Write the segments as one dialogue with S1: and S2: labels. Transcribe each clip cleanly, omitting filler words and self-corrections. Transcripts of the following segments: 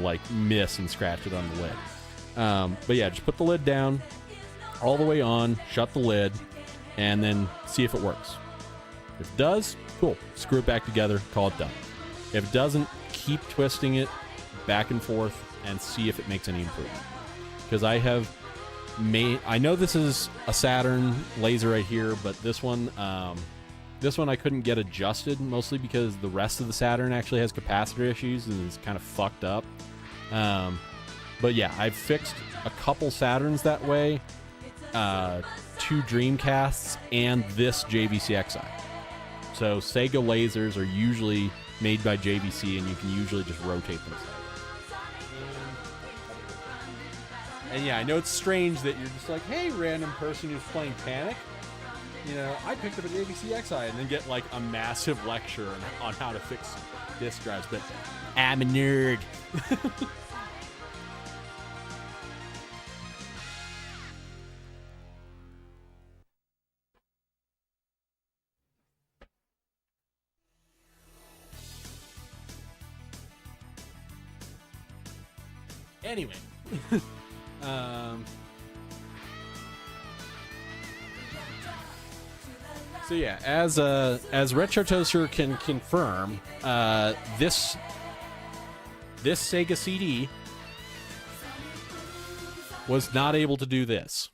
S1: like miss and scratch it on the lid. But yeah, just put the lid down all the way on, shut the lid, and then see if it works. If it does, cool. Screw it back together, call it done. If it doesn't, keep twisting it back and forth and see if it makes any improvement. Because I know this is a Saturn laser right here, but this one I couldn't get adjusted, mostly because the rest of the Saturn actually has capacitor issues and is kind of fucked up. But yeah, I've fixed a couple Saturns that way, 2 Dreamcasts, and this JVC-Xi. So Sega lasers are usually made by JVC, and you can usually just rotate them. And yeah, I know it's strange that you're just like, hey, random person who's playing Panic, you know, I picked up a JVC-Xi, and then get like a massive lecture on how to fix disk drives, but I'm a nerd. Anyway, so yeah, as Retro Toaster can confirm, this Sega CD was not able to do this.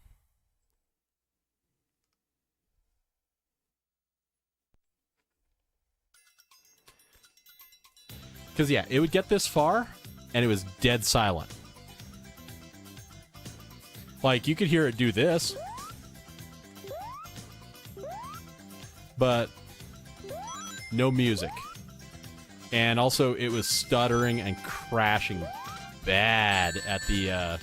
S1: Because yeah, it would get this far, and it was dead silent. Like, you could hear it do this, but no music. And also, it was stuttering and crashing bad at the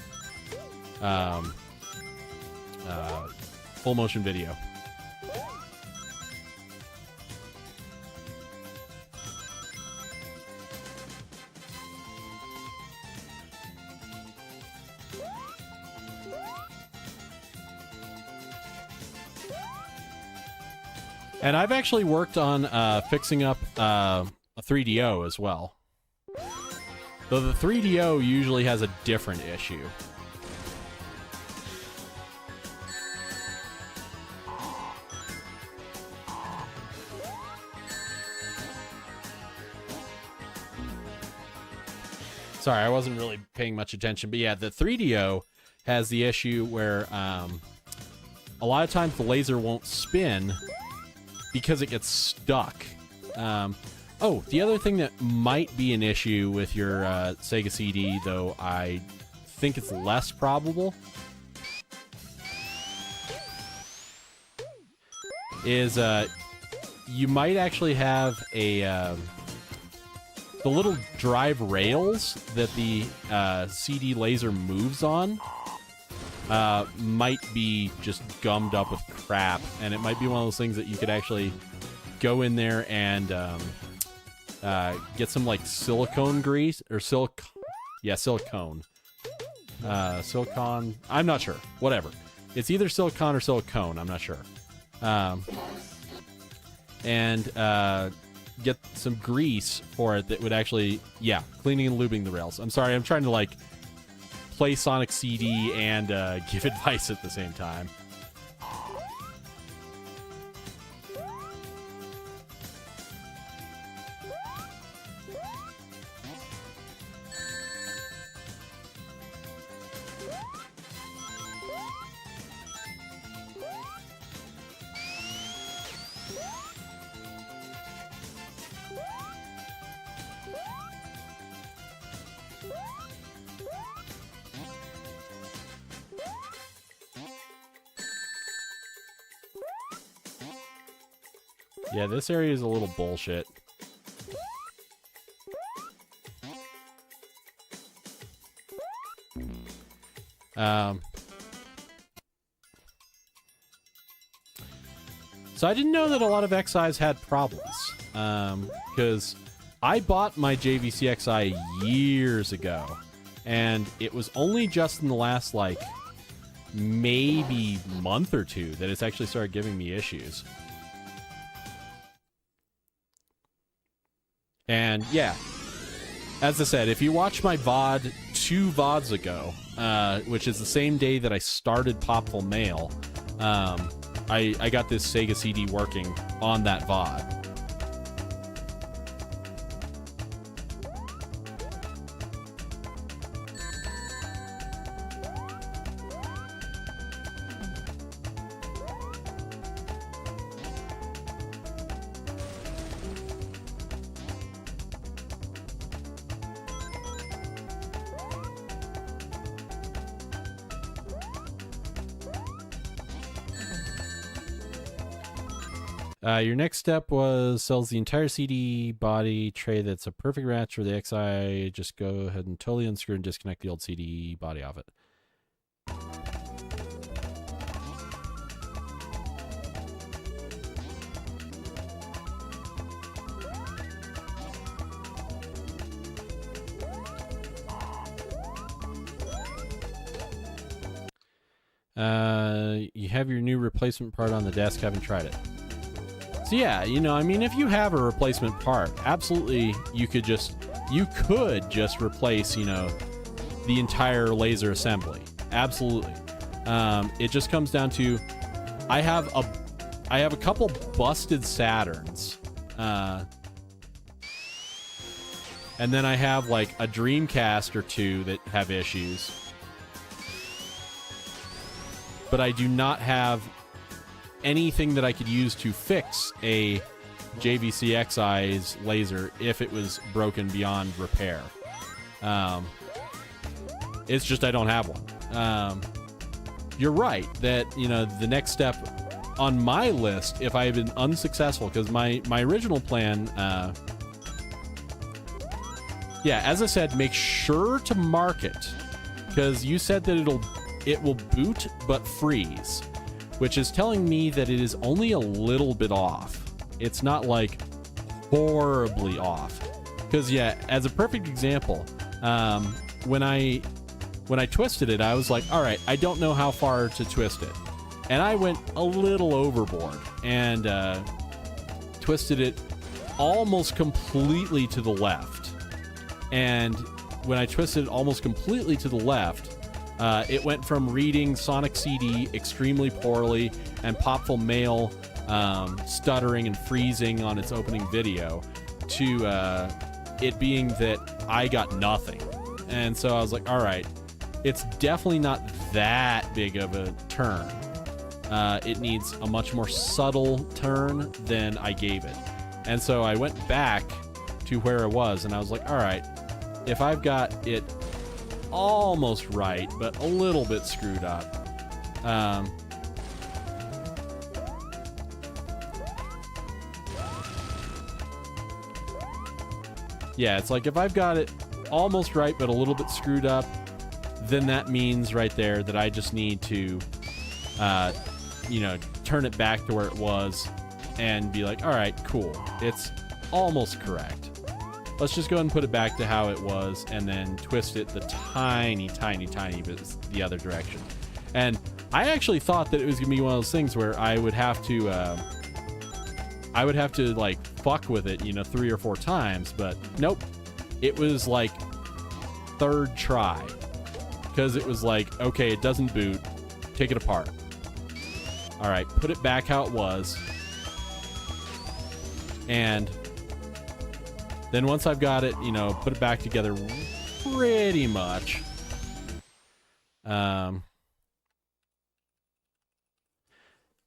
S1: full motion video. And I've actually worked on fixing up a 3DO as well. Though the 3DO usually has a different issue. Sorry, I wasn't really paying much attention. But yeah, the 3DO has the issue where a lot of times the laser won't spin because it gets stuck. Oh, the other thing that might be an issue with your Sega CD, though I think it's less probable, is you might actually have the little drive rails that the CD laser moves on might be just gummed up with crap, and it might be one of those things that you could actually go in there and get some like silicone grease or silicone. Silicone. I'm not sure. Whatever. It's either silicone or silicone. I'm not sure. And get some grease for it that would actually, cleaning and lubing the rails. I'm sorry. I'm trying to like play Sonic CD and give advice at the same time. Yeah, this area is a little bullshit. So I didn't know that a lot of XIs had problems. Because I bought my JVC-Xi years ago, and it was only just in the last, like, maybe month or two that it's actually started giving me issues. And yeah, as I said, if you watch my VOD 2 VODs ago, which is the same day that I started Popful Mail, I got this Sega CD working on that VOD. Your next step was sells the entire CD body tray that's a perfect match for the XI. Just go ahead and totally unscrew and disconnect the old CD body off it. You have your new replacement part on the desk. Haven't tried it. So yeah, you know, I mean, if you have a replacement part, absolutely, you could just replace, you know, the entire laser assembly. Absolutely. It just comes down to, I have a couple busted Saturns, and then I have like a Dreamcast or 2 that have issues, but I do not have anything that I could use to fix a JVC XI's laser if it was broken beyond repair. It's just I don't have one. You're right that, you know, the next step on my list, if I had been unsuccessful, because my original plan, yeah, as I said, make sure to mark it, because you said that it will boot but freeze, which is telling me that it is only a little bit off. It's not like horribly off. Because yeah, as a perfect example, when I twisted it, I was like, all right, I don't know how far to twist it. And I went a little overboard and twisted it almost completely to the left. And when I twisted it almost completely to the left, it went from reading Sonic CD extremely poorly and Popful Mail stuttering and freezing on its opening video to it being that I got nothing. And so I was like, all right, it's definitely not that big of a turn. It needs a much more subtle turn than I gave it. And so I went back to where it was, and I was like, all right, if I've got it almost right, but a little bit screwed up, yeah, it's like if I've got it almost right, but a little bit screwed up, then that means right there that I just need to, you know, turn it back to where it was and be like, all right, cool. It's almost correct. Let's just go ahead and put it back to how it was and then twist it the tiny, tiny, tiny bit the other direction. And I actually thought that it was going to be one of those things where I would have to like fuck with it, you know, 3 or 4 times, but nope. It was like 3rd try, because it was like, okay, it doesn't boot, take it apart. All right, put it back how it was. And then once I've got it, you know, put it back together pretty much.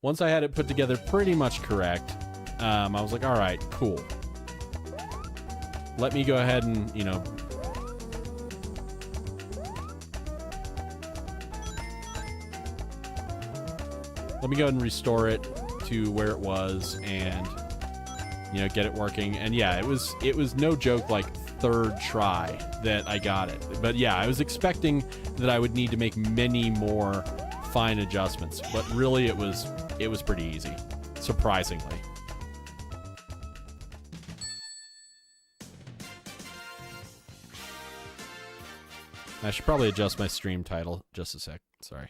S1: Once I had it put together pretty much correct, I was like, all right, cool. Let me go ahead and, you know, let me go ahead and restore it to where it was and, you know, get it working. And yeah, it was no joke, like 3rd try that I got it. But yeah, I was expecting that I would need to make many more fine adjustments, but really it was pretty easy, surprisingly. I should probably adjust my stream title just a sec. Sorry.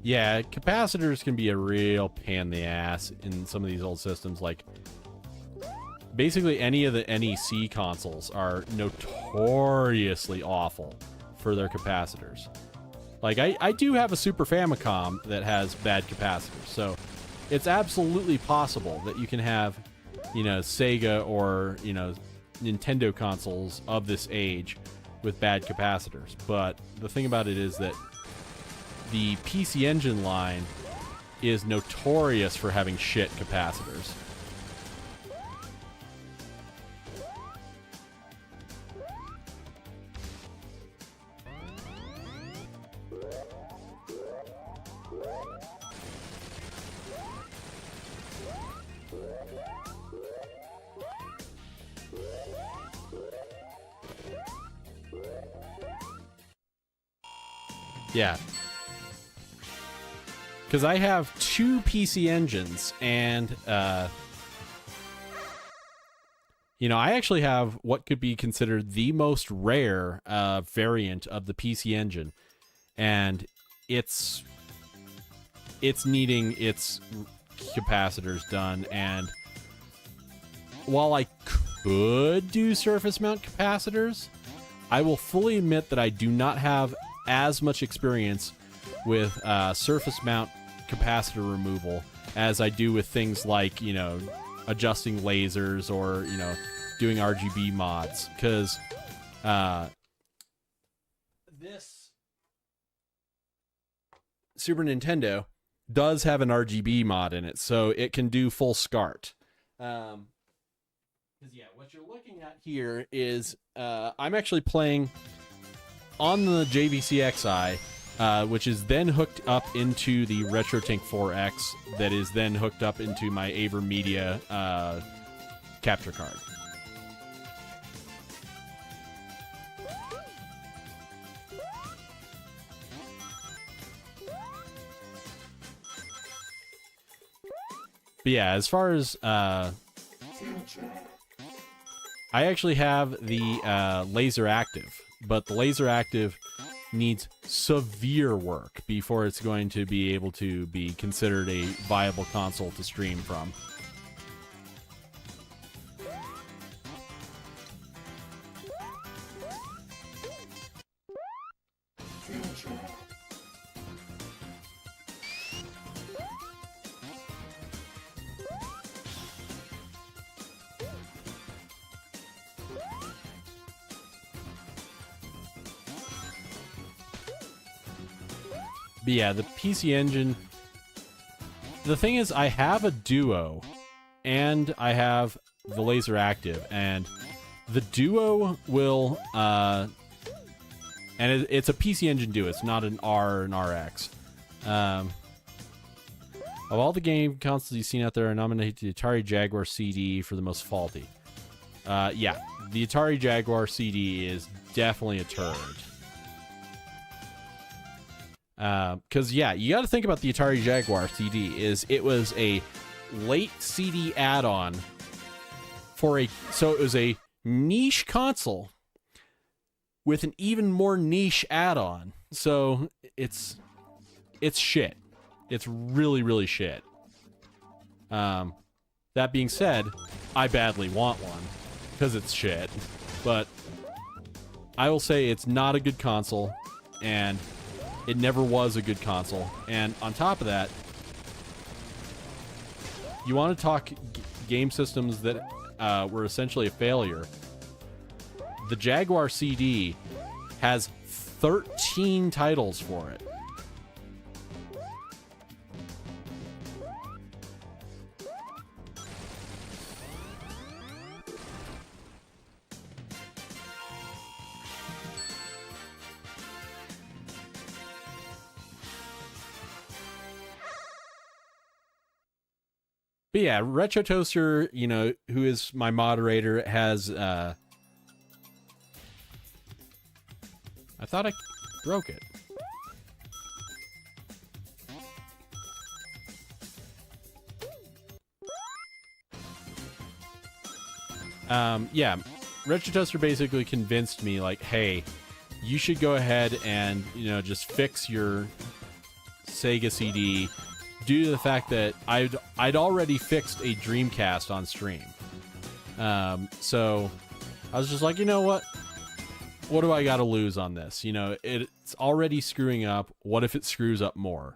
S1: Yeah, capacitors can be a real pain in the ass in some of these old systems. Like, basically any of the NEC consoles are notoriously awful for their capacitors. Like, I do have a Super Famicom that has bad capacitors, so it's absolutely possible that you can have, you know, Sega or, you know, Nintendo consoles of this age with bad capacitors. But the thing about it is that the PC Engine line is notorious for having shit capacitors. Yeah. Because I have two PC Engines, and, you know, I actually have what could be considered the most rare variant of the PC Engine, and it's needing its capacitors done, and while I could do surface mount capacitors, I will fully admit that I do not have as much experience with surface mount capacitor removal as I do with things like, you know, adjusting lasers or, you know, doing RGB mods, because this Super Nintendo does have an RGB mod in it, so it can do full SCART. Because, yeah, what you're looking at here is I'm actually playing on the JVC Xi, which is then hooked up into the RetroTink 4X that is then hooked up into my AverMedia capture card. But yeah, as far as I actually have the laser active, but the laser active needs severe work before it's going to be able to be considered a viable console to stream from. But yeah, the PC Engine, the thing is, I have a Duo and I have the Laser Active, and the Duo will and it's a PC Engine Duo, it's not an R or an RX. Of all the game consoles you've seen out there, I nominate the Atari Jaguar CD for the most faulty. Yeah, the Atari Jaguar CD is definitely a turd. Because, yeah, you got to think about the Atari Jaguar CD. It was a late CD add-on for so it was a niche console with an even more niche add-on. So it's shit. It's really, really shit. That being said, I badly want one because it's shit. But I will say it's not a good console, and it never was a good console. And on top of that, you want to talk game systems that were essentially a failure. The Jaguar CD has 13 titles for it. But yeah, Retro Toaster, you know, who is my moderator, has I thought I broke it. Yeah, Retro Toaster basically convinced me, like, hey, you should go ahead and, you know, just fix your Sega CD due to the fact that I'd already fixed a Dreamcast on stream. So I was just like, you know what? What do I got to lose on this? You know, it's already screwing up. What if it screws up more?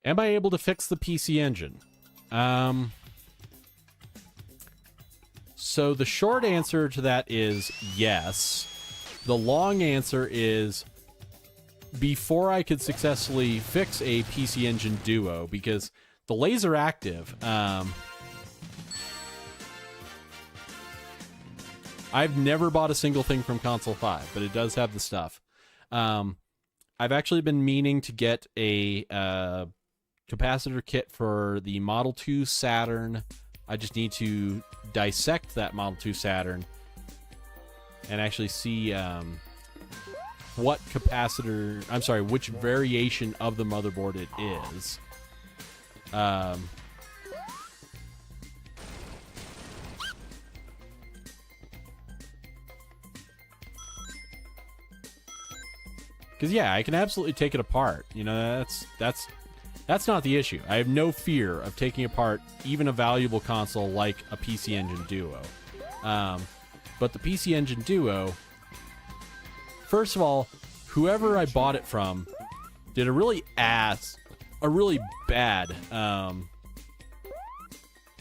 S1: Am I able to fix the PC Engine? So the short answer to that is yes. The long answer is before I could successfully fix a PC Engine Duo, because the laser active, I've never bought a single thing from Console 5, but it does have the stuff. I've actually been meaning to get a capacitor kit for the Model 2 Saturn. I just need to dissect that Model 2 Saturn and actually see what capacitor, I'm sorry, which variation of the motherboard it is. Because yeah, I can absolutely take it apart. You know, that's not the issue. I have no fear of taking apart even a valuable console like a PC Engine Duo. But the PC Engine Duo, first of all, whoever I bought it from did a really bad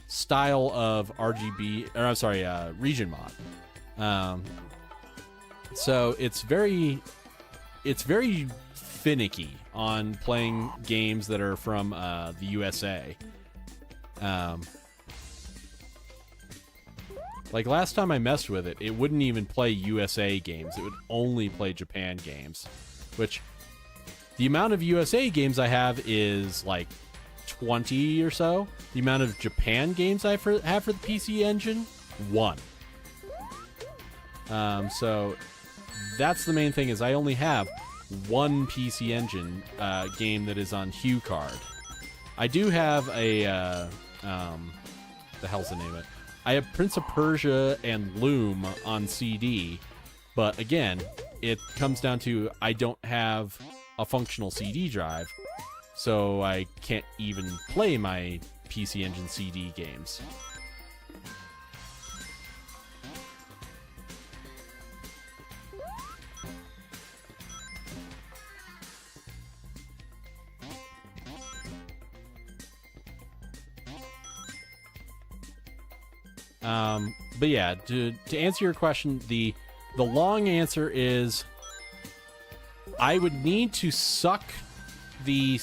S1: style of RGB, or I'm sorry, region mod. So it's very finicky on playing games that are from the USA. Like last time I messed with it, it wouldn't even play USA games. It would only play Japan games, which the amount of USA games I have is like 20 or so. The amount of Japan games I have for the PC Engine, 1. So that's the main thing, is I only have one PC Engine game that is on Hue card. I do have a the hell's the name of it? I have Prince of Persia and Loom on CD, but again, it comes down to I don't have a functional CD drive, so I can't even play my PC Engine CD games. But yeah, to answer your question, the long answer is I would need to suck the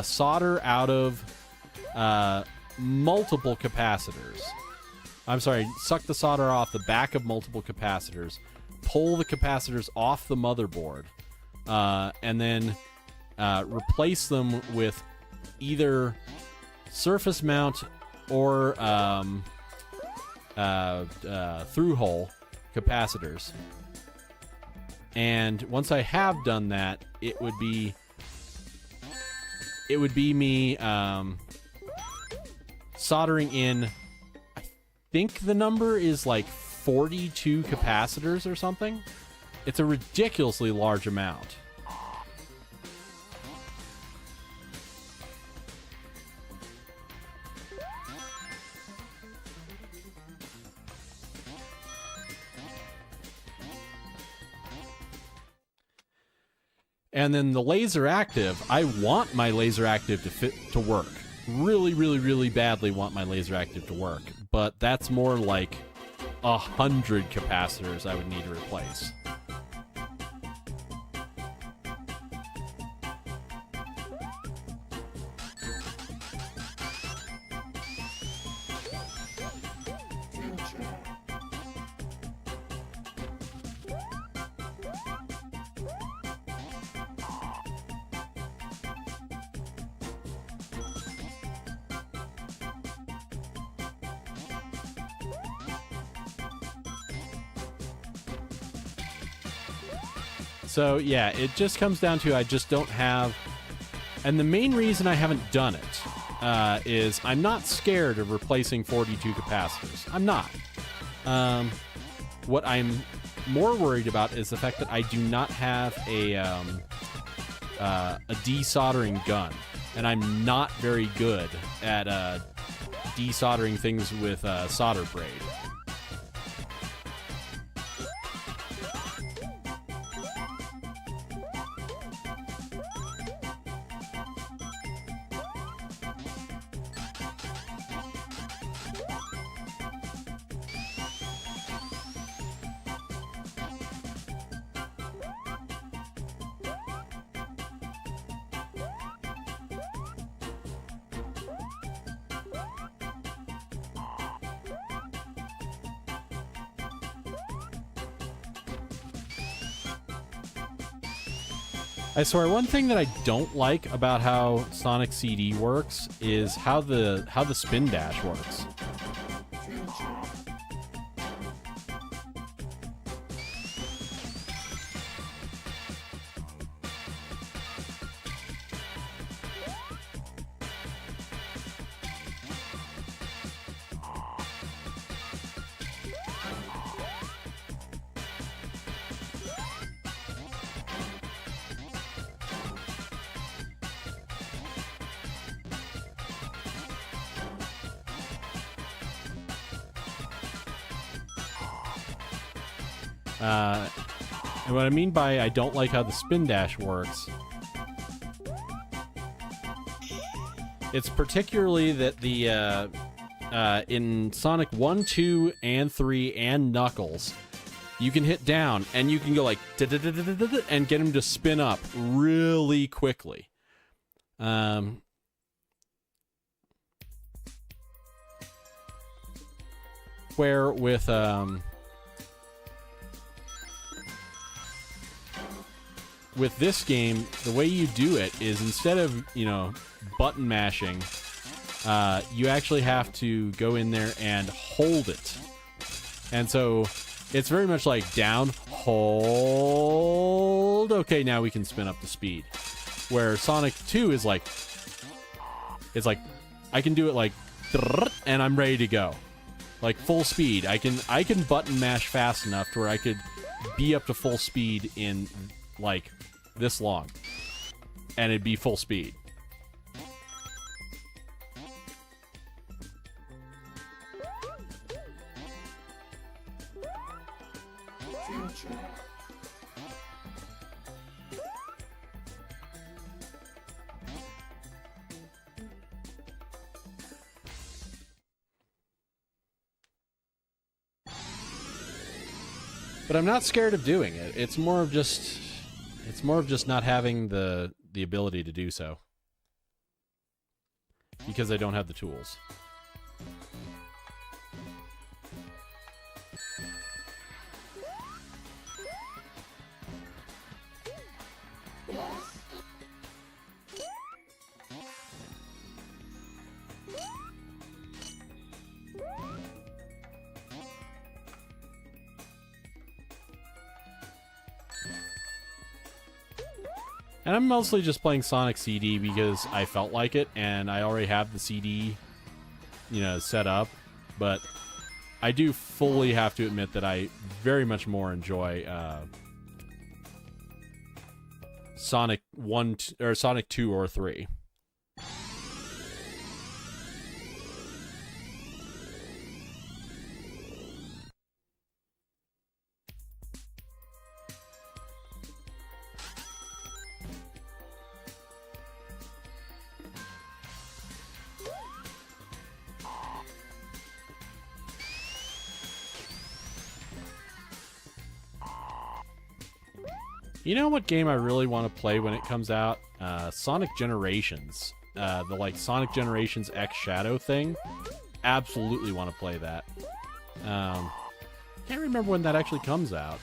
S1: solder out of multiple capacitors. I'm sorry, suck the solder off the back of multiple capacitors, pull the capacitors off the motherboard, and then replace them with either surface mount or through-hole capacitors. And once I have done that, it would be me soldering in, I think the number is like 42 capacitors or something. It's a ridiculously large amount. And then the laser active, I want my laser active to work. Really, really, really badly want my laser active to work. But that's more like 100 capacitors I would need to replace. So, yeah, it just comes down to I just don't have... And the main reason I haven't done it is I'm not scared of replacing 42 capacitors. I'm not. What I'm more worried about is the fact that I do not have a desoldering gun. And I'm not very good at desoldering things with solder braid. I swear, one thing that I don't like about how Sonic CD works is how the spin dash works. And what I mean by I don't like how the spin dash works, it's particularly that the in Sonic 1, 2, and 3, and Knuckles, you can hit down and you can go like and get him to spin up really quickly. Where with this game, the way you do it is instead of, button mashing, you actually have to go in there and hold it. And so it's very much like down, hold, okay, now we can spin up the speed. Where Sonic 2 is like, it's like, I can do it like, and I'm ready to go. Like full speed. I can button mash fast enough to where I could be up to full speed in like this long, and it'd be full speed. But I'm not scared of doing it. It's more of just not having the ability to do so. Because I don't have the tools. And I'm mostly just playing Sonic CD because I felt like it, and I already have the CD, set up. But I do fully have to admit that I very much more enjoy Sonic 1 or Sonic 2 or 3. You know what game I really want to play when it comes out? Sonic Generations. The Sonic Generations X Shadow thing. Absolutely want to play that. Can't remember when that actually comes out.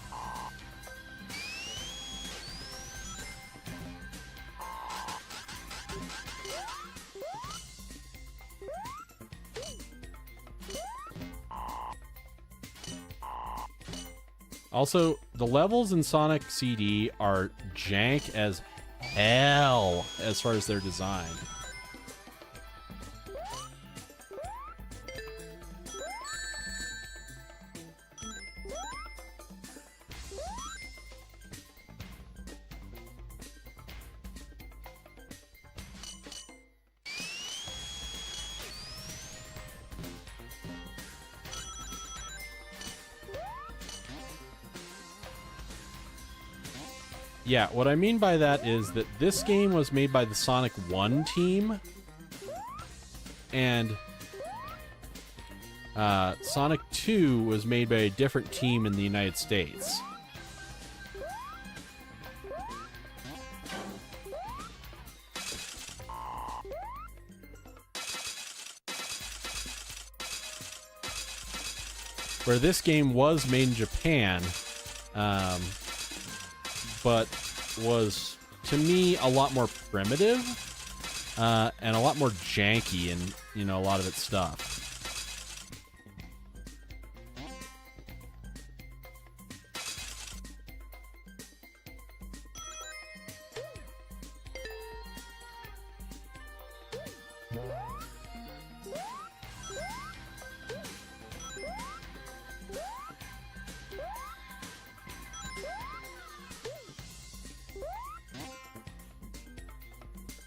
S1: Also, the levels in Sonic CD are jank as hell as far as their design. Yeah, what I mean by that is that this game was made by the Sonic 1 team, and Sonic 2 was made by a different team in the United States. Where this game was made in Japan, but was, to me, a lot more primitive, and a lot more janky in, you know, a lot of its stuff.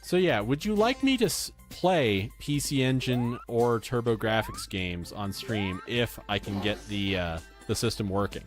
S1: So yeah, would you like me to play PC Engine or TurboGrafx games on stream if I can get the system working?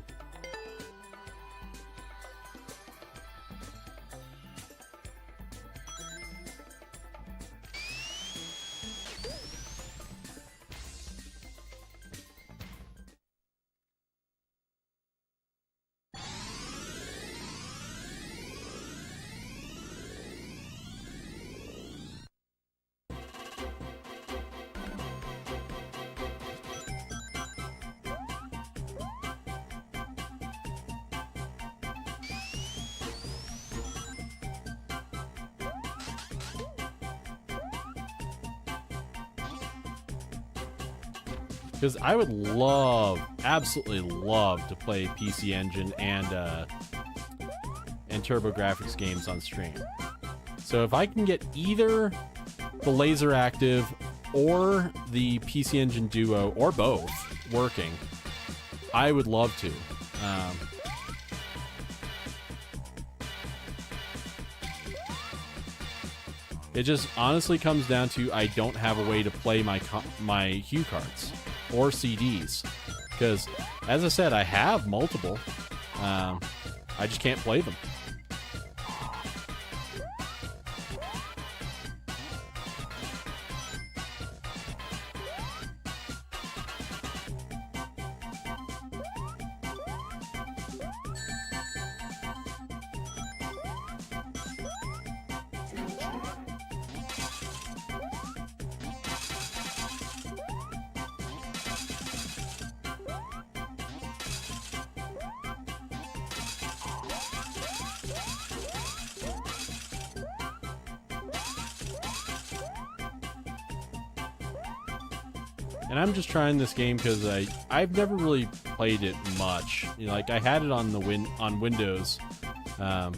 S1: Because I would love, absolutely love to play PC Engine and TurboGrafx games on stream. So if I can get either the Laser Active or the PC Engine Duo, or both, working, I would love to. It just honestly comes down to I don't have a way to play my Hue cards or CDs, because as I said, I have multiple. I just can't play them. And I'm just trying this game because I've never really played it much. You know, like I had it on the Windows, but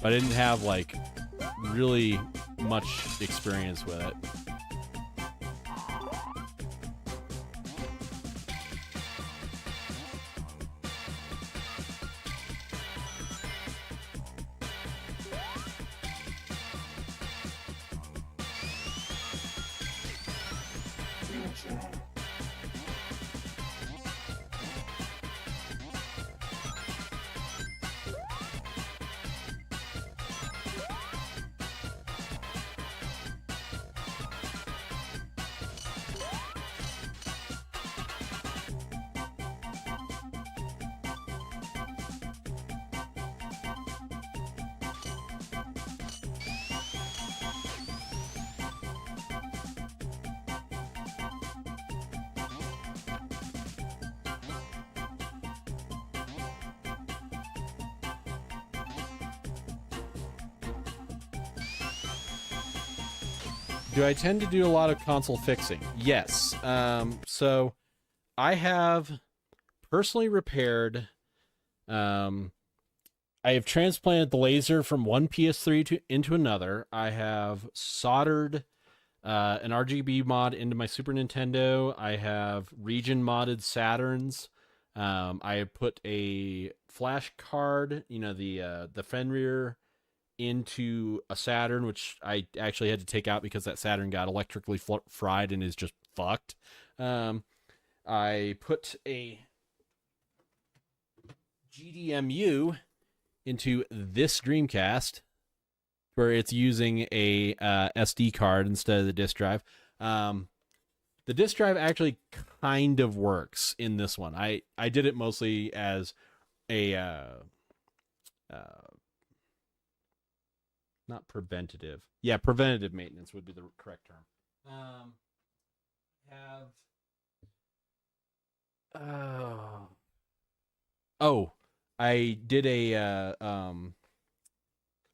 S1: I didn't have like really much experience with it. Do I tend to do a lot of console fixing? Yes. So I have personally repaired I have transplanted the laser from one PS3 into another. I have soldered an RGB mod into my Super Nintendo. I have region modded Saturns. I have put a flash card, the Fenrir, into a Saturn, which I actually had to take out because that Saturn got electrically fried and is just fucked. I put a GDMU into this Dreamcast, where it's using a SD card instead of the disk drive. The disk drive actually kind of works in this one. I did it mostly as a not preventative. Yeah, preventative maintenance would be the correct term. I did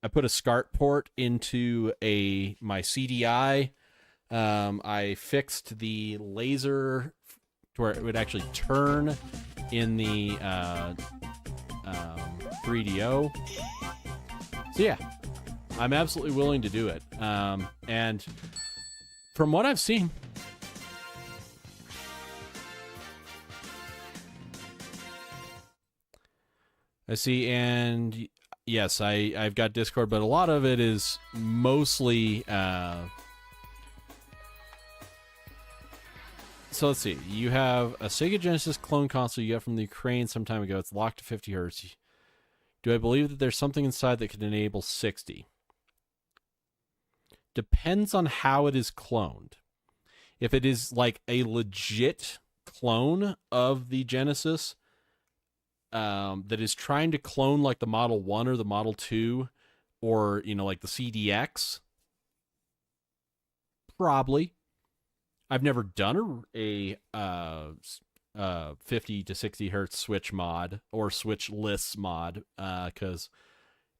S1: I put a SCART port into my CDI. I fixed the laser to where it would actually turn in the 3DO. So yeah, I'm absolutely willing to do it. And from what I've seen, I see, and yes, I've got Discord, but a lot of it is mostly. So let's see. You have a Sega Genesis clone console you got from the Ukraine some time ago. It's locked to 50 hertz. Do I believe that there's something inside that can enable 60? Depends on how it is cloned. If it is like a legit clone of the Genesis, that is trying to clone like the Model 1 or the Model 2 or, like the CDX, probably. I've never done a 50 to 60 hertz switch mod or switch lists mod because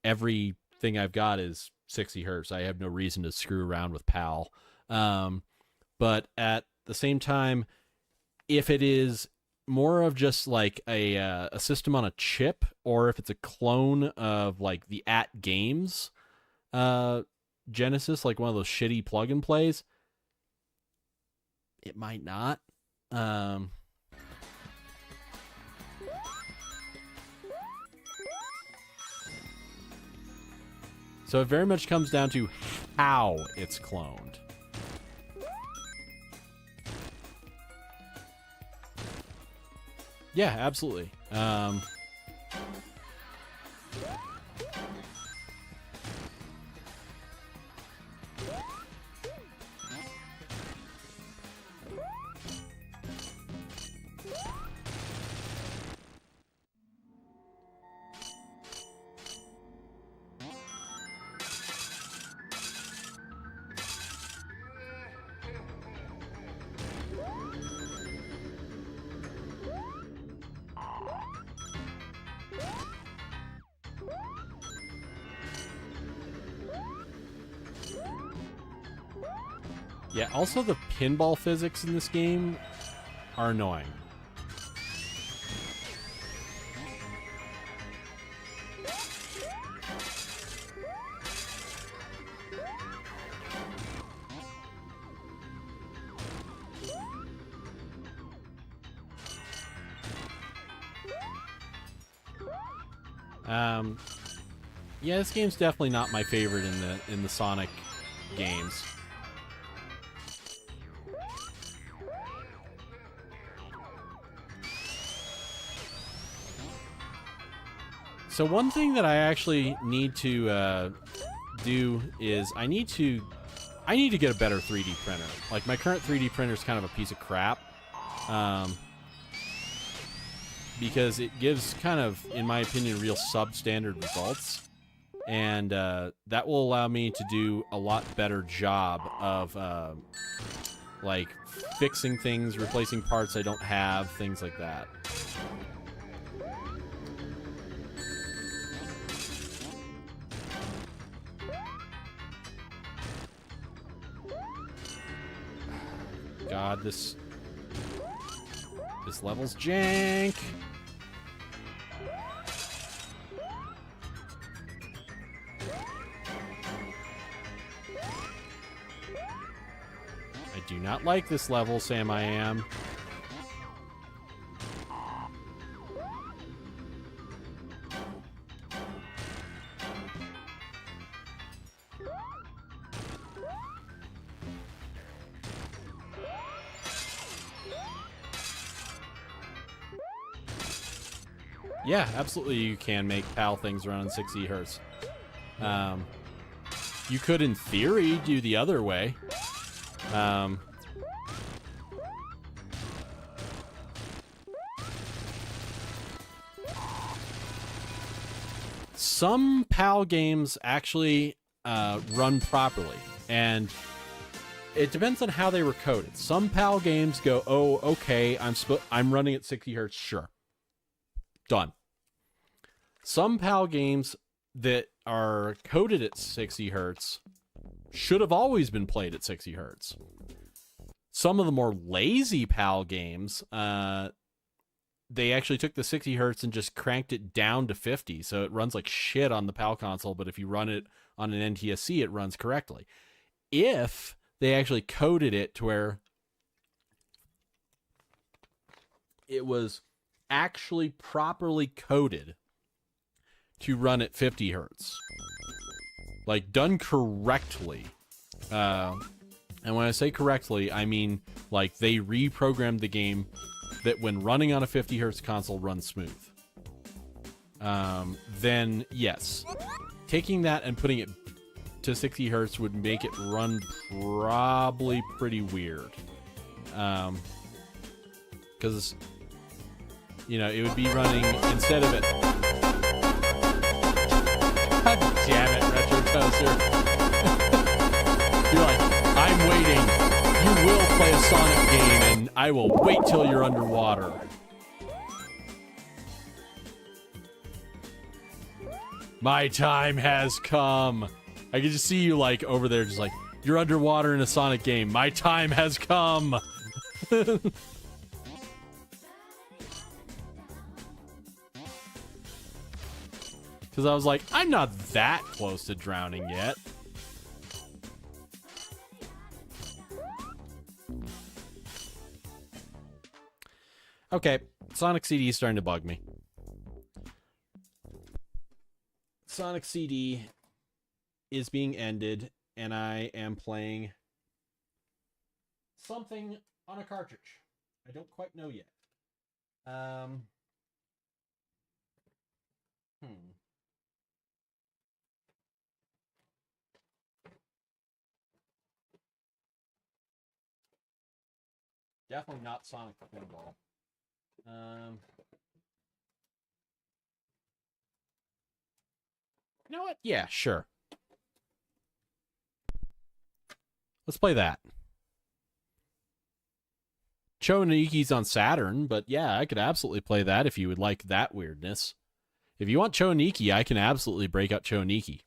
S1: everything I've got is 60 hertz. I have no reason to screw around with PAL. But at the same time, if it is more of just like a system on a chip, or if it's a clone of like the At Games Genesis, like one of those shitty plug and plays, it might not. So it very much comes down to how it's cloned. Yeah, absolutely. Yeah, also the pinball physics in this game are annoying. Yeah, this game's definitely not my favorite in the Sonic games. So one thing that I actually need to do is I need to get a better 3D printer. Like my current 3D printer is kind of a piece of crap, because it gives kind of, in my opinion, real substandard results, and that will allow me to do a lot better job of like fixing things, replacing parts I don't have, things like that. God, this level's jank. do not like this level, Sam I Am. Yeah, absolutely you can make PAL things run on 60 hertz. You could, in theory, do the other way. Some PAL games actually run properly, and it depends on how they were coded. Some PAL games go, oh, okay, I'm running at 60 hertz, sure. Done. Some PAL games that are coded at 60 hertz should have always been played at 60 hertz. Some of the more lazy PAL games, they actually took the 60 hertz and just cranked it down to 50, so it runs like shit on the PAL console, but if you run it on an NTSC, it runs correctly. If they actually coded it to where it was actually properly coded to run at 50 hertz, like done correctly. And when I say correctly, I mean like they reprogrammed the game that when running on a 50 hertz console runs smooth. Then yes, taking that and putting it to 60 hertz would make it run probably pretty weird. Because you know, it would be running instead of it. God damn it, Retro Toaster. You're like, I'm waiting. You will play a Sonic game, and I will wait till you're underwater. My time has come. I can just see you, like, over there, just like, you're underwater in a Sonic game. My time has come. Because I was like, I'm not that close to drowning yet. Okay, Sonic CD is starting to bug me. Sonic CD is being ended, and I am playing something on a cartridge. I don't quite know yet. Definitely not Sonic the Pinball. You know what? Yeah, sure. Let's play that. Choniki's on Saturn, but yeah, I could absolutely play that if you would like that weirdness. If you want Choniki, I can absolutely break out Choniki.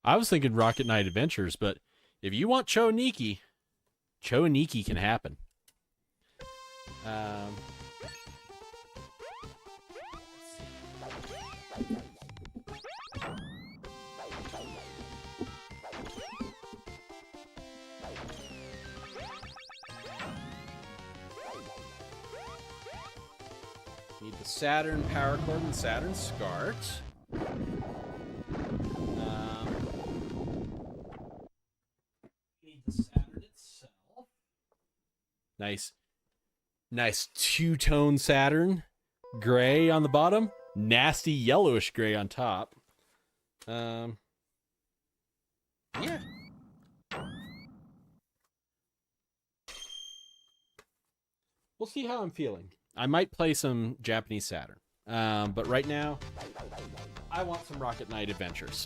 S1: I was thinking Rocket Knight Adventures, but if you want Choniki, Choniki can happen. Need the Saturn power cord and Saturn SCART. Need the Saturn itself. Nice two-tone Saturn. Gray on the bottom. Nasty yellowish gray on top. Yeah. We'll see how I'm feeling. I might play some Japanese Saturn. But right now, I want some Rocket Knight Adventures.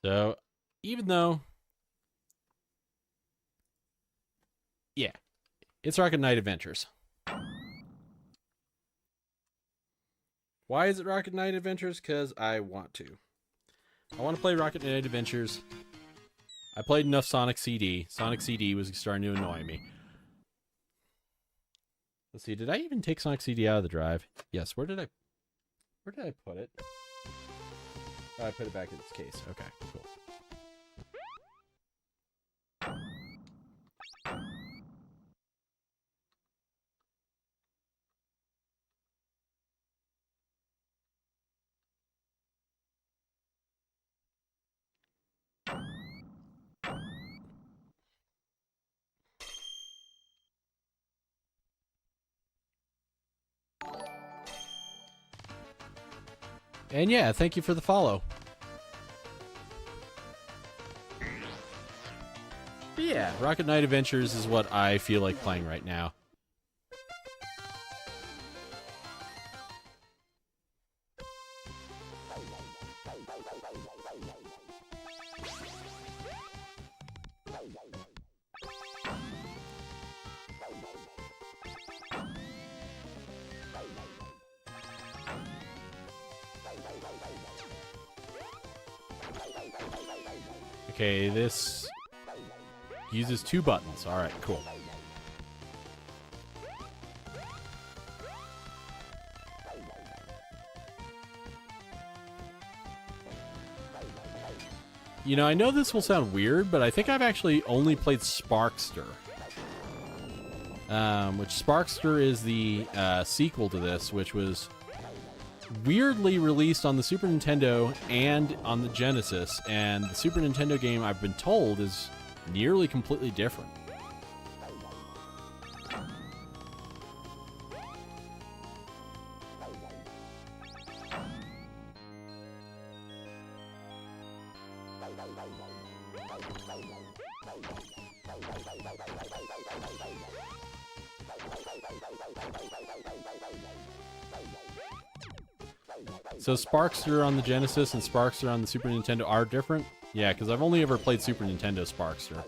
S1: So, even though... Yeah. It's Rocket Knight Adventures. Why is it Rocket Knight Adventures? Because I want to. I want to play Rocket Knight Adventures. I played enough Sonic CD. Sonic CD was starting to annoy me. Let's see, did I even take Sonic CD out of the drive? Yes, where did I put it? Oh, I put it back in its case. Okay, cool. And yeah, thank you for the follow. But yeah, Rocket Knight Adventures is what I feel like playing right now. Okay, this uses 2 buttons. All right, cool. You know, I know this will sound weird, but I think I've actually only played Sparkster. Which Sparkster is the sequel to this, which was weirdly released on the Super Nintendo and on the Genesis, and the Super Nintendo game, I've been told, is nearly completely different. So Sparkster on the Genesis and Sparkster on the Super Nintendo are different? Yeah, because I've only ever played Super Nintendo Sparkster.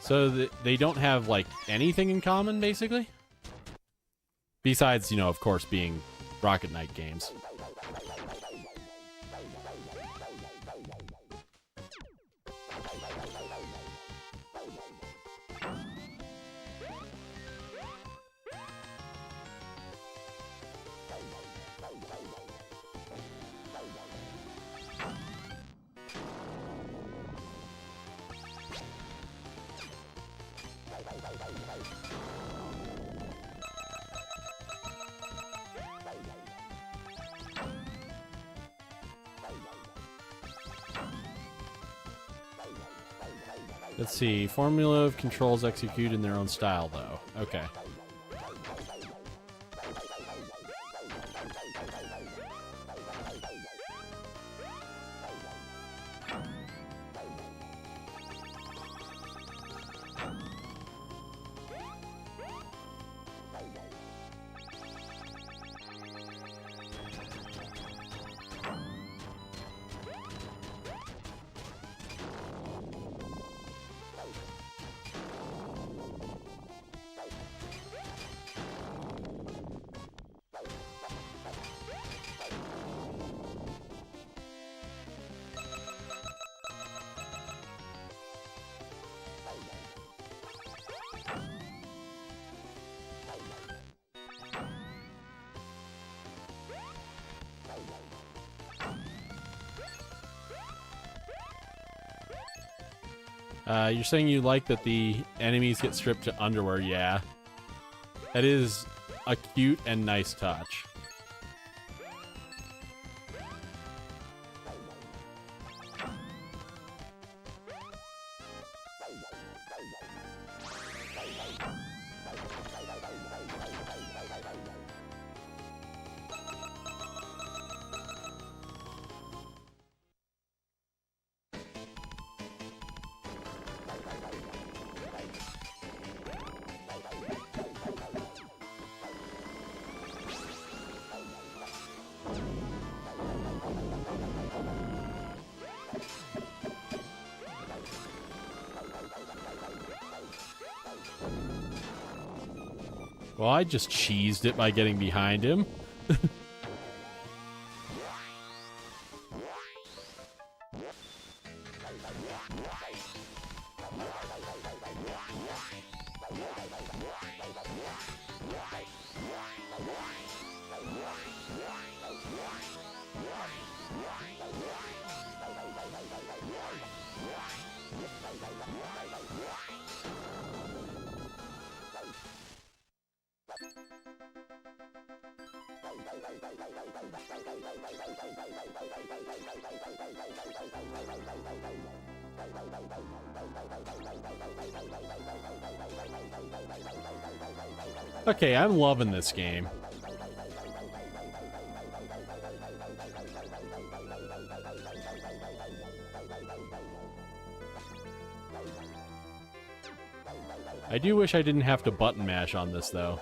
S1: So they don't have, like, anything in common, basically? Besides, you know, of course, being Rocket Knight games. Let's see. Formula of controls execute in their own style, though. Okay. You're saying you like that the enemies get stripped to underwear, yeah. That is a cute and nice touch. Well, I just cheesed it by getting behind him. Okay, I'm loving this game. I do wish I didn't have to button mash on this, though.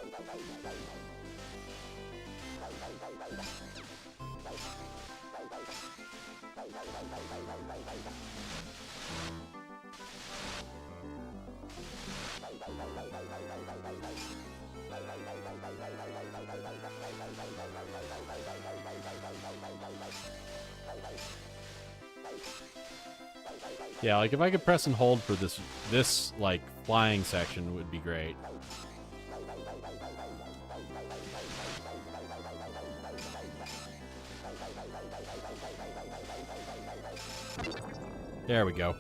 S1: Yeah, like if I could press and hold for this like flying section would be great. There we go.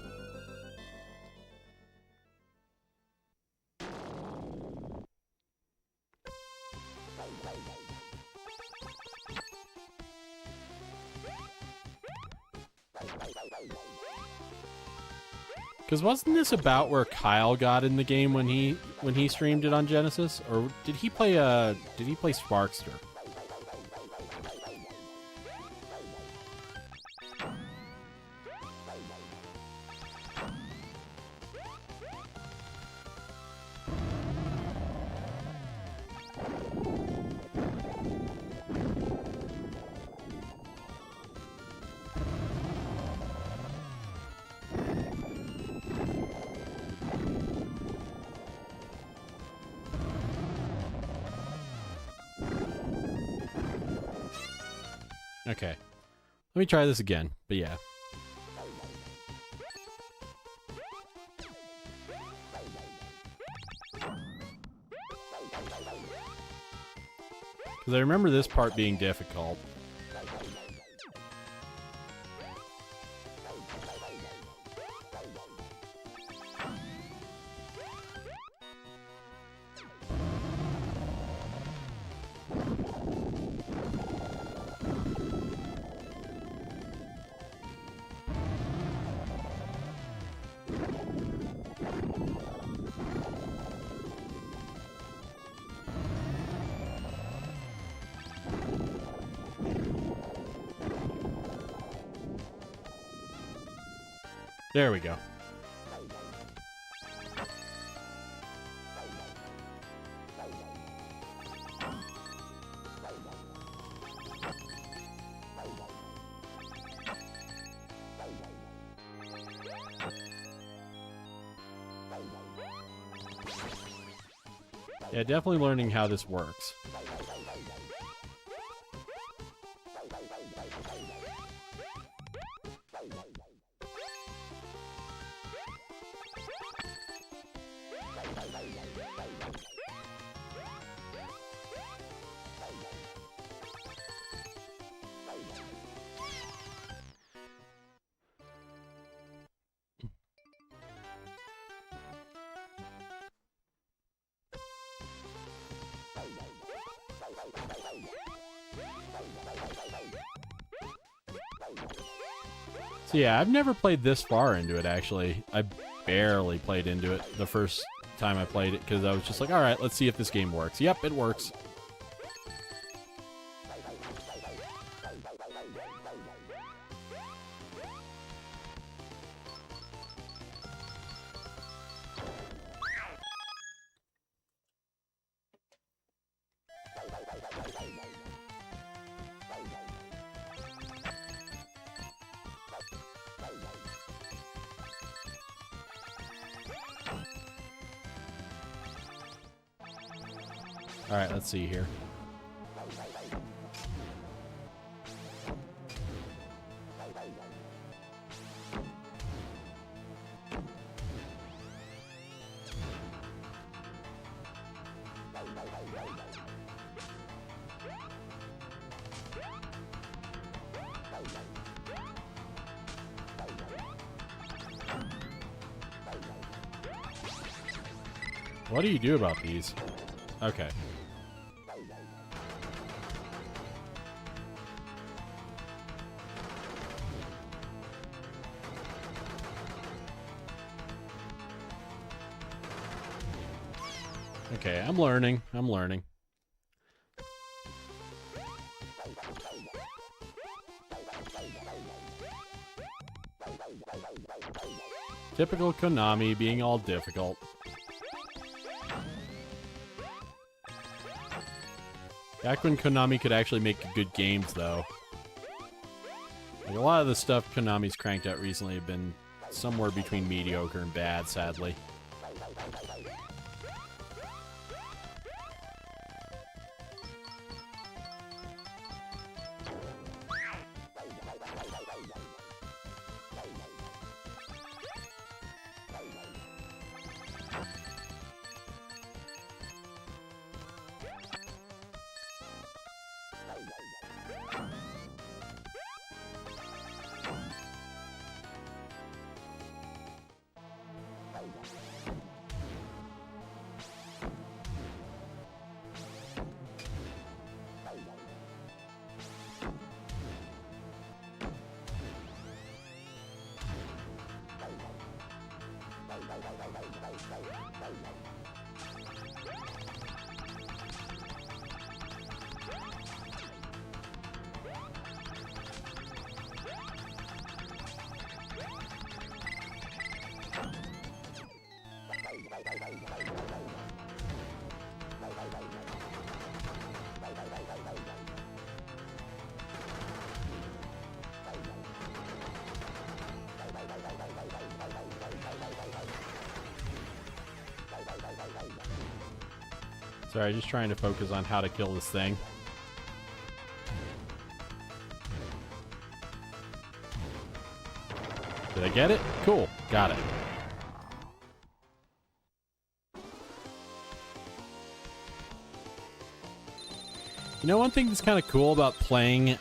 S1: Because wasn't this about where Kyle got in the game when he streamed it on Genesis, or did he play Sparkster? Okay. Let me try this again, but yeah. Because I remember this part being difficult. There we go. Yeah, definitely learning how this works. So yeah, I've never played this far into it, actually. I barely played into it the first time I played it because I was just like, all right, let's see if this game works. Yep, it works. All right, let's see here. What do you do about these? Okay. Okay, I'm learning. I'm learning. Typical Konami being all difficult. Back when Konami could actually make good games, though. Like, a lot of the stuff Konami's cranked out recently have been somewhere between mediocre and bad, sadly. Sorry, just trying to focus on how to kill this thing. Did I get it? Cool. Got it. You know, one thing that's kind of cool about playing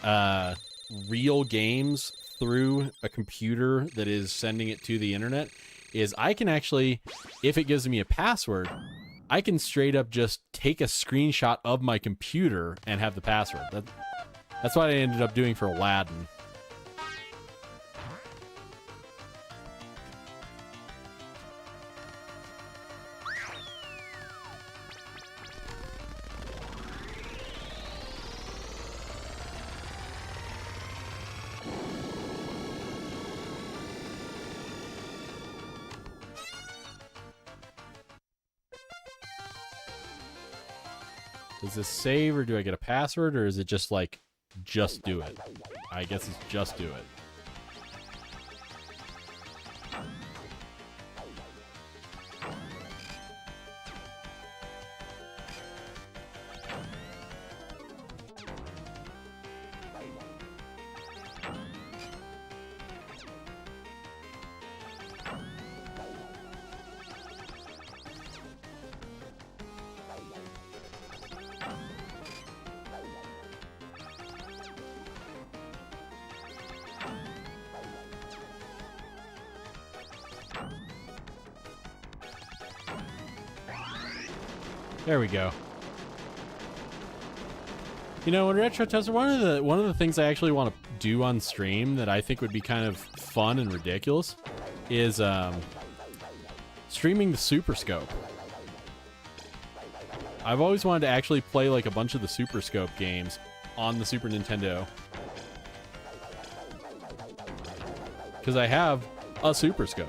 S1: real games through a computer that is sending it to the internet is I can actually, if it gives me a password, I can straight up just take a screenshot of my computer and have the password. That's what I ended up doing for Aladdin. Does this save, or do I get a password, or is it just like, just do it? I guess it's just do it. There we go. You know, in Retro Tester, one of the things I actually want to do on stream that I think would be kind of fun and ridiculous is streaming the Super Scope. I've always wanted to actually play like a bunch of the Super Scope games on the Super Nintendo. Because I have a Super Scope.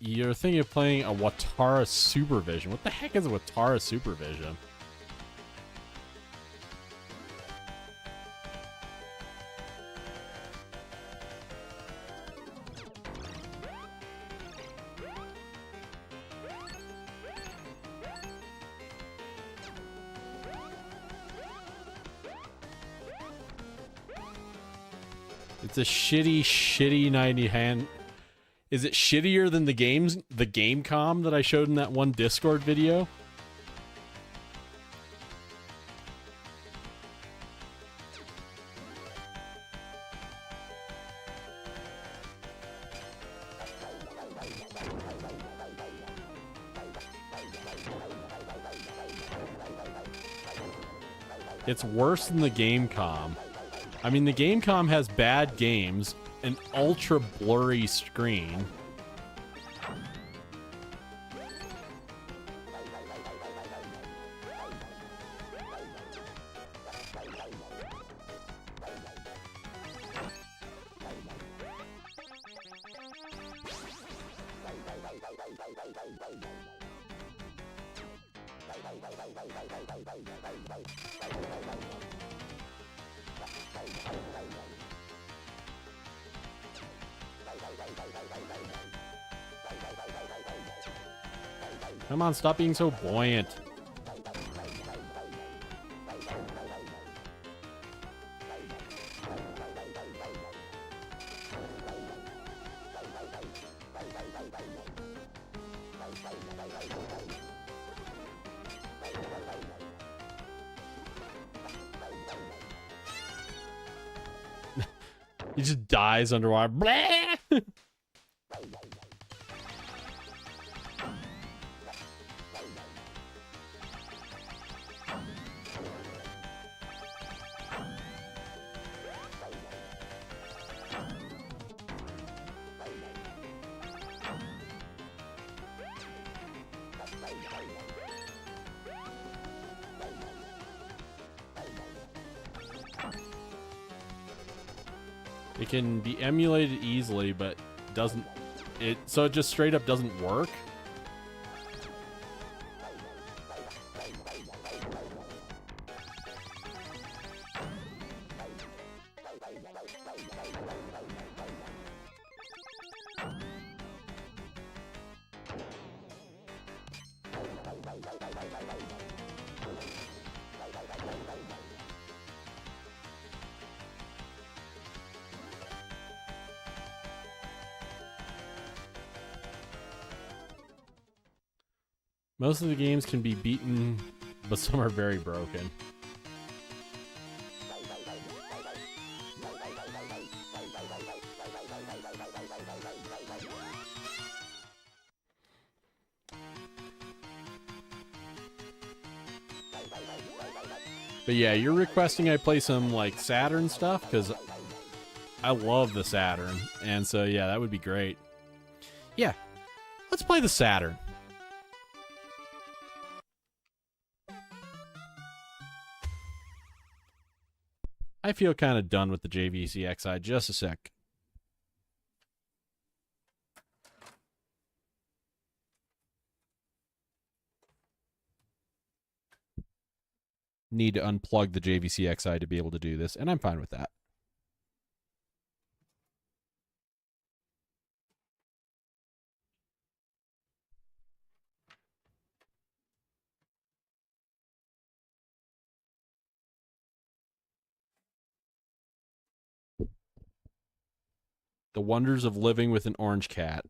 S1: You're thinking of playing a Watara Supervision. What the heck is a Watara Supervision? It's a shitty 90 hand. Is it shittier than the Gamecom that I showed in that one Discord video? It's worse than the Gamecom. I mean, the Gamecom has bad games, an ultra blurry screen. Come on, stop being so buoyant. He just dies underwater. Blah! It can be emulated easily, but doesn't it? So it just straight up doesn't work. Most of the games can be beaten, but some are very broken. But yeah, you're requesting I play some like Saturn stuff because I love the Saturn, and so yeah, that would be great. Yeah, let's play the Saturn. I feel kind of done with the JVC-Xi. Just a sec. Need to unplug the JVC-Xi to be able to do this, and I'm fine with that. The wonders of living with an orange cat.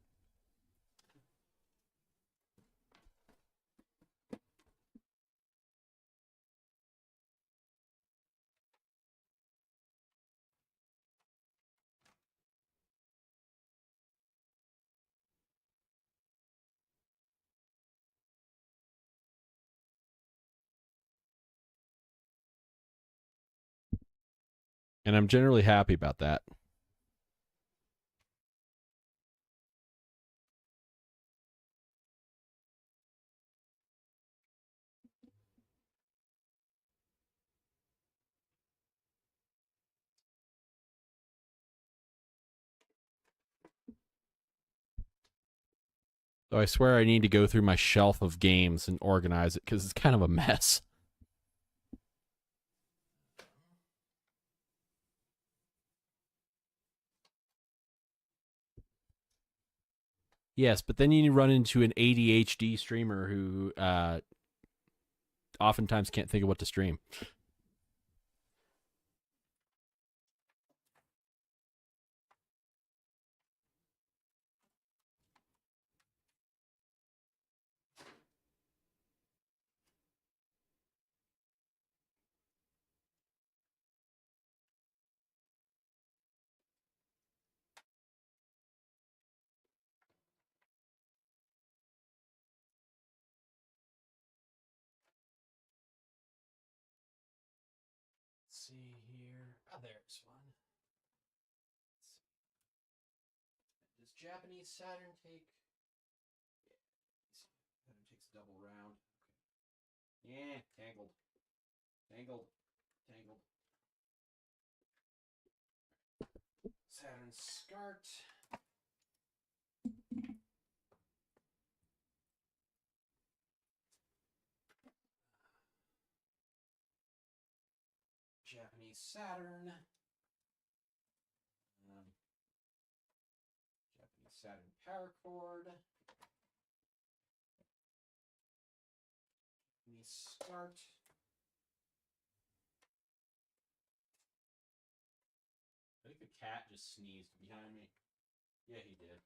S1: And I'm generally happy about that. So I swear I need to go through my shelf of games and organize it because it's kind of a mess. Yes, but then you run into an ADHD streamer who oftentimes can't think of what to stream. Let's see here. Oh, there's one. Does Japanese Saturn take? Yeah, Saturn takes a double round. Okay. Yeah, tangled, tangled, tangled. Saturn SCART. Japanese Saturn. Japanese Saturn power cord. Japanese SCART. I think the cat just sneezed behind me. Yeah, he did.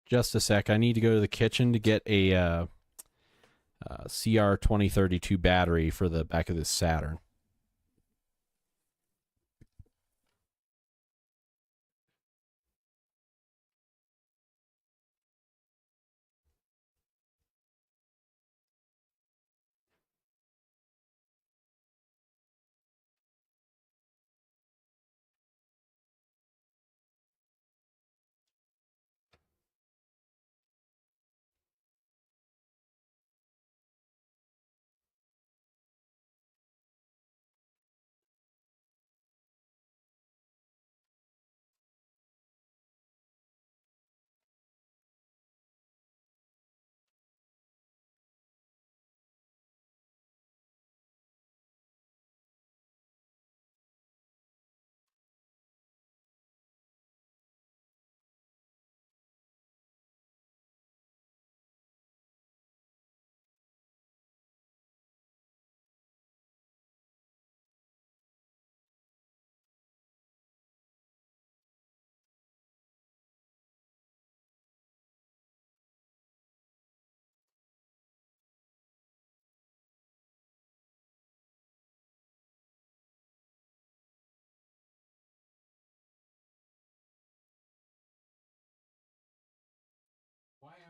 S1: Just a sec. I need to go to the kitchen to get a CR 2032 battery for the back of this Saturn.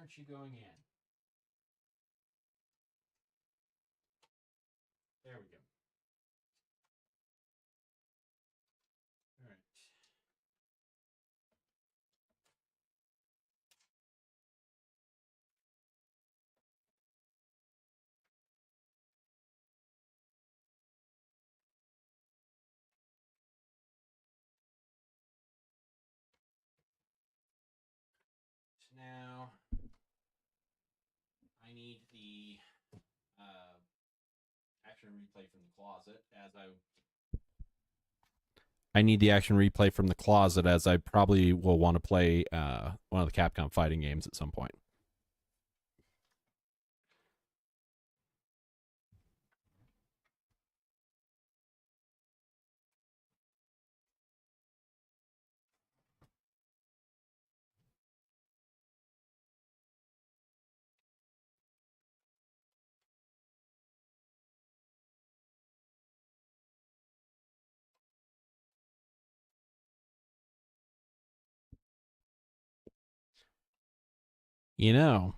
S1: aren't you going in? There we go. All right. Now, I need the action replay from the closet I need the action replay from the closet as I probably will want to play one of the Capcom fighting games at some point. You know,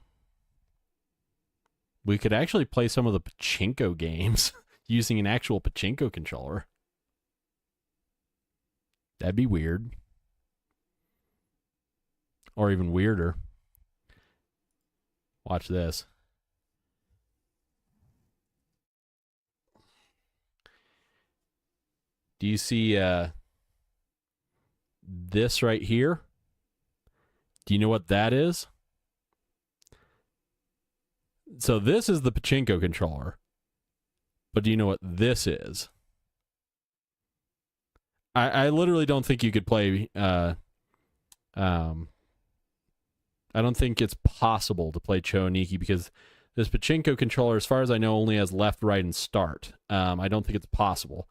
S1: we could actually play some of the pachinko games using an actual pachinko controller. That'd be weird. Or even weirder. Watch this. Do you see this right here? Do you know what that is? So this is the pachinko controller. But do you know what this is? I literally don't think you could play... I don't think it's possible to play Cho-Niki because this pachinko controller, as far as I know, only has left, right, and start. I don't think it's possible.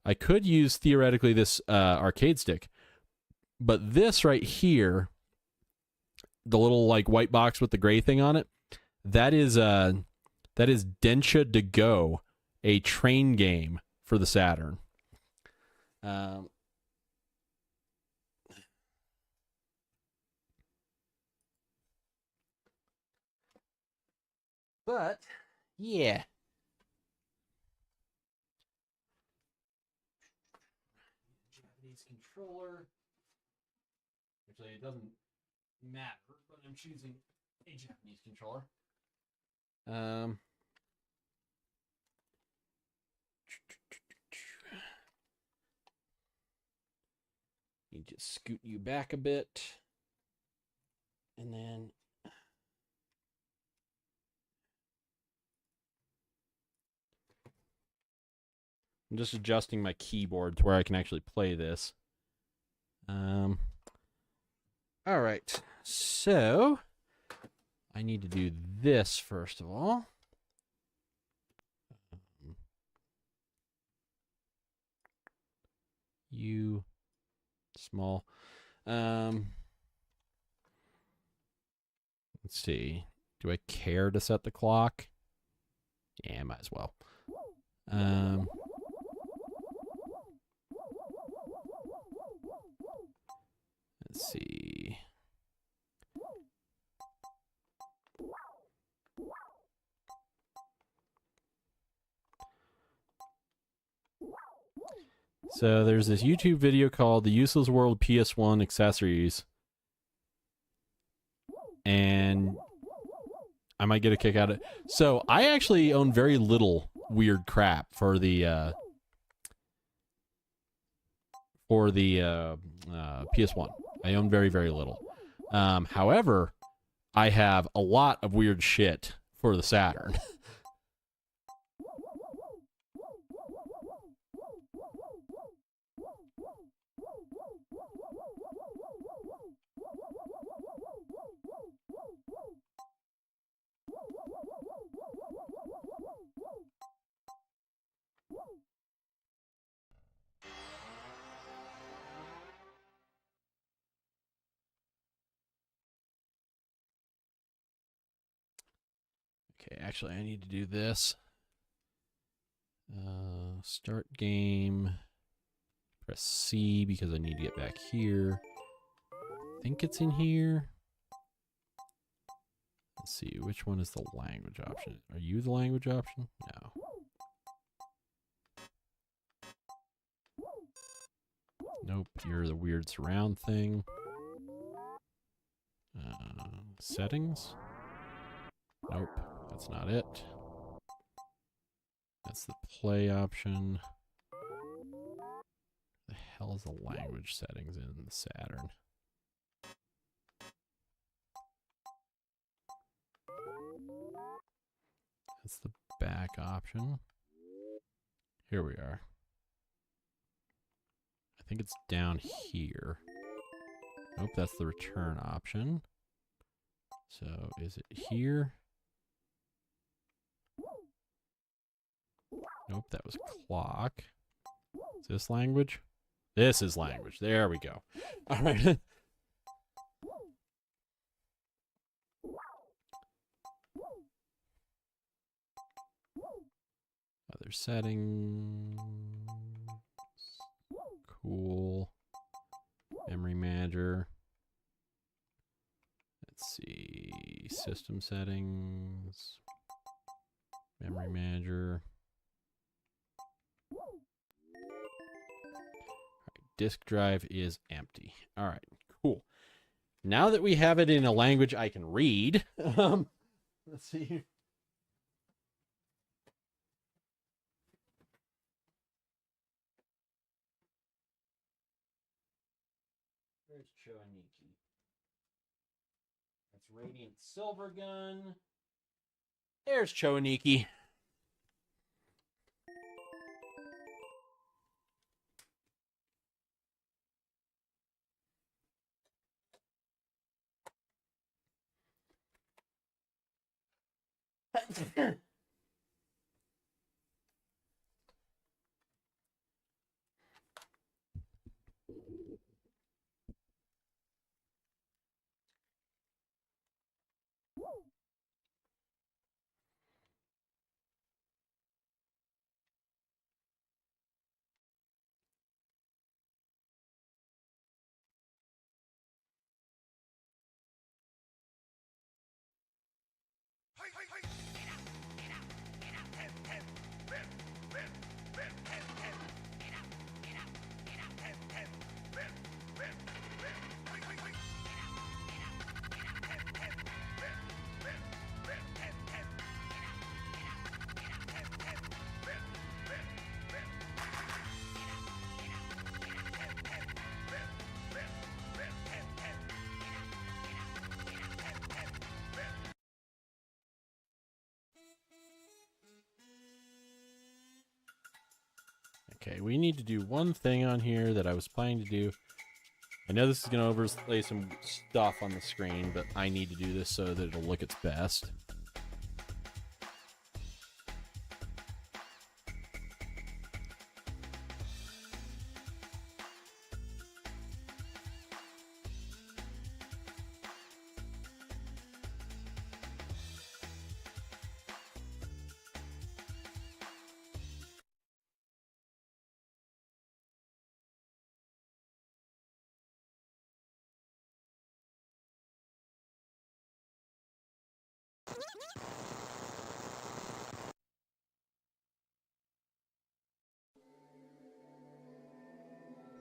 S1: I could use, theoretically, this arcade stick. But this right here, the little like white box with the gray thing on it, that is Densha to Go, a train game for the Saturn. But yeah. Japanese controller. Actually, it doesn't matter, but I'm choosing a Japanese controller. You just scoot you back a bit, and then I'm just adjusting my keyboard to where I can actually play this. All right, so I need to do this first of all. You small. Let's see. Do I care to set the clock? Yeah, might as well. Let's see. So there's this YouTube video called The Useless World PS1 Accessories. And I might get a kick out of it. So I actually own very little weird crap for the PS1. I own very, very little. However, I have a lot of weird shit for the Saturn. Okay, actually, I need to do this. Start game. Press C because I need to get back here. I think it's in here. Let's see, which one is the language option? Are you the language option? No. Nope, you're the weird surround thing. Settings? Nope, that's not it. That's the play option. The hell is the language settings in the Saturn? That's the back option. Here we are. I think it's down here. Nope, that's the return option. So is it here? Nope, that was clock. Is this language? This is language. There we go. All right. Other settings. Cool. Memory manager. Let's see. System settings. Memory manager. Disk drive is empty. All right, cool. Now that we have it in a language I can read, let's see. There's Choaniki. That's Radiant Silver Gun. There's Choaniki. Okay, we need to do one thing on here that I was planning to do. I know this is going to overlay some stuff on the screen, but I need to do this so that it'll look its best.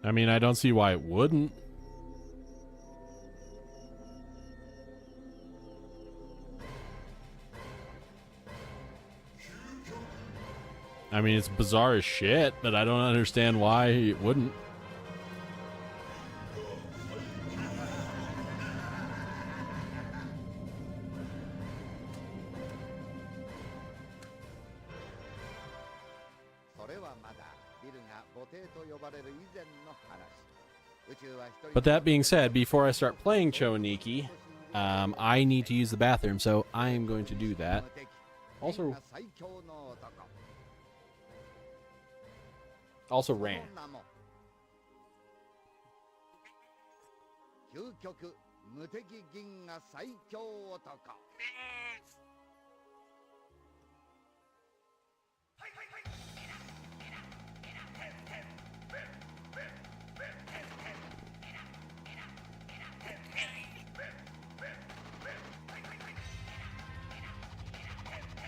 S1: I mean, I don't see why it wouldn't. I mean, it's bizarre as shit, but I don't understand why it wouldn't. But that being said, before I start playing Choaniki, I need to use the bathroom, so I am going to do that. Also ran.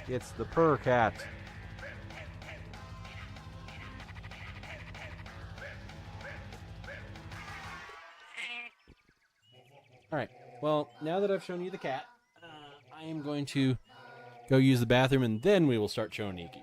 S1: It's the purr cat. All right. Well, now that I've shown you the cat, I am going to go use the bathroom, and then we will start showing Nikki.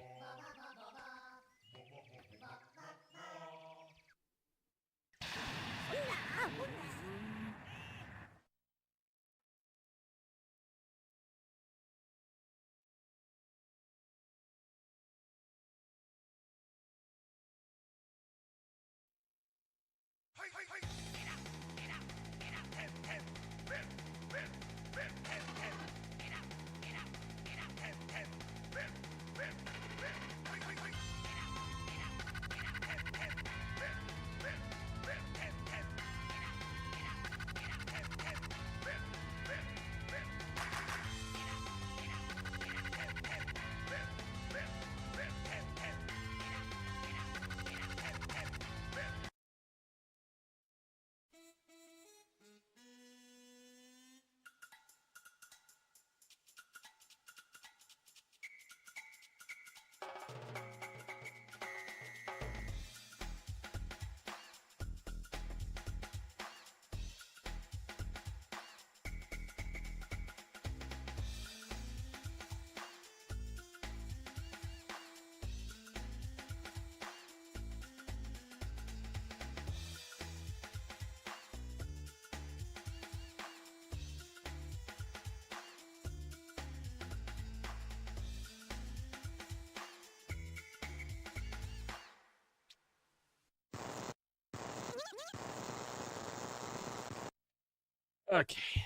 S1: Okay.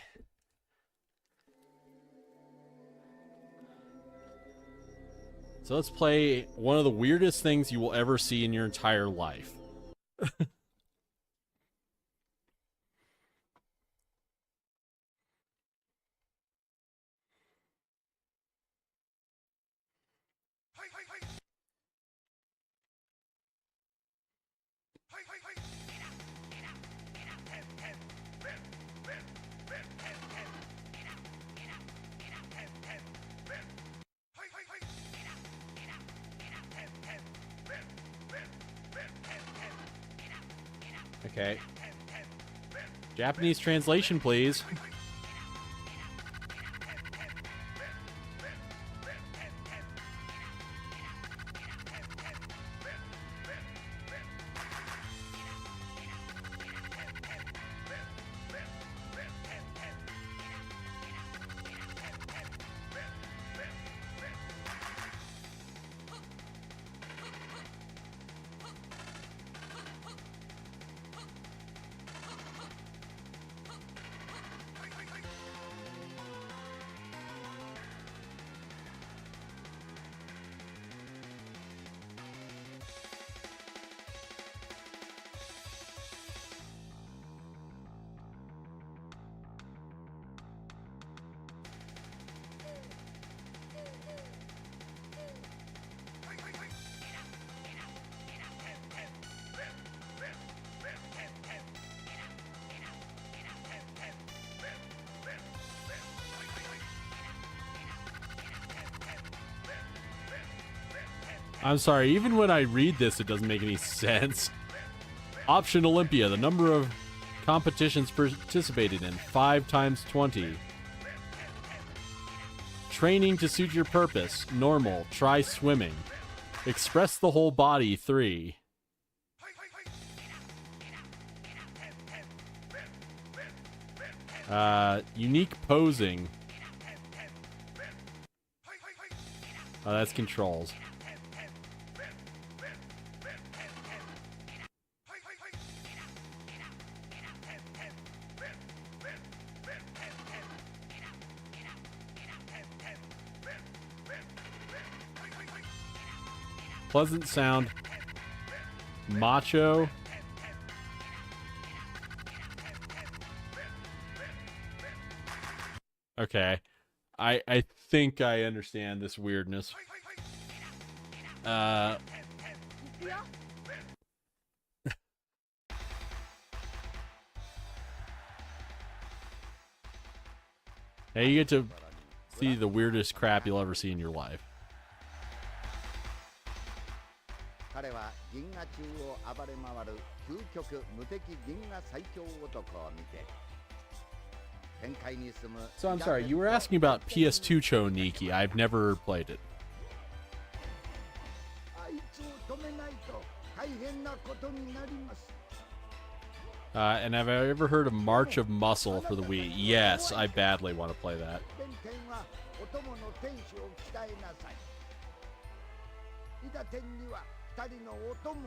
S1: So let's play one of the weirdest things you will ever see in your entire life. Okay. Japanese translation, please. I'm sorry, even when I read this, it doesn't make any sense. Option Olympia, the number of competitions participated in, 5 times 20. Training to suit your purpose, normal, try swimming. Express the whole body, 3. Unique posing. Oh, that's controls. Pleasant sound. Macho. Okay. I think I understand this weirdness. Hey, you get to see the weirdest crap you'll ever see in your life.
S2: 彼は銀河中を暴れ回る究極無敵銀河最強男を見て
S1: So I'm sorry, you were asking about PS2 Choniki. I've never played it. And have I ever heard of March of Muscle for the Wii? Yes, I badly want to play that.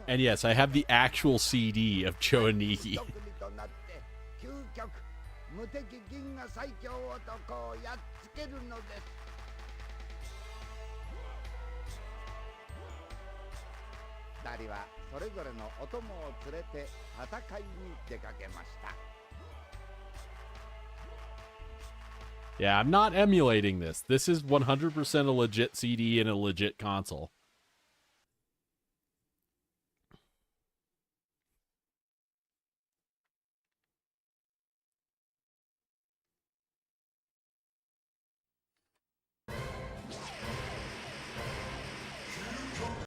S1: And yes, I have the actual CD of Choniki.
S2: 無敵銀河最強男をやっつけるのです。二人はそれぞれのお供を連れて戦いに出かけました。
S1: Yeah, I'm not emulating this. This is 100% a legit CD and a legit console.